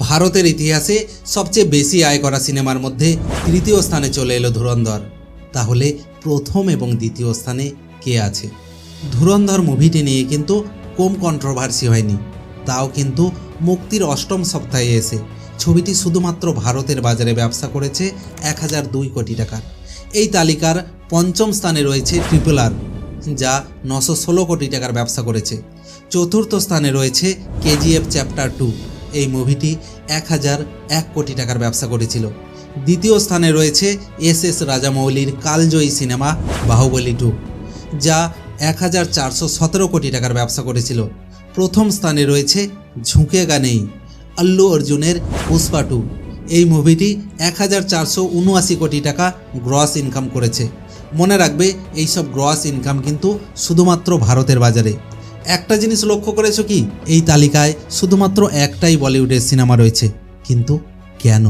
ভারতের ইতিহাসে সবচেয়ে বেশি আয় করা সিনেমার মধ্যে তৃতীয় স্থানে চলে এলো ধুরন্ধর। তাহলে প্রথম এবং দ্বিতীয় স্থানে কে আছে? ধুরন্ধর মুভিটি নিয়ে কিন্তু কম কন্ট্রোভার্সি হয়নি। তাও কিন্তু মুক্তির অষ্টম সপ্তাহে এসে ছবিটি শুধুমাত্র ভারতের বাজারে ব্যবসা করেছে 1002 কোটি টাকার। এই তালিকার পঞ্চম স্থানে রয়েছে RRR, যা 916 কোটি টাকার ব্যবসা করেছে। চতুর্থ স্থানে রয়েছে KGF চ্যাপ্টার 2। এই মুভিটি 1001 কোটি টাকার ব্যবসা করেছিল। দ্বিতীয় স্থানে রয়েছে SS রাজামৌলির কালজয়ী সিনেমা বাহুবলী 2, যা 1417 কোটি টাকার ব্যবসা করেছিল। প্রথম স্থানে রয়েছে ঝুঁকেগা নেই আল্লু অর্জুনের পুষ্পা 2। এই মুভিটি 1479 কোটি টাকা গ্রস ইনকাম করেছে। মনে রাখবে, এইসব গ্রস ইনকাম কিন্তু শুধুমাত্র ভারতের বাজারে। একটা জিনিস লক্ষ্য করেছো কি? এই তালিকায় শুধুমাত্র একটাই বলিউডের সিনেমা রয়েছে, কিন্তু কেন?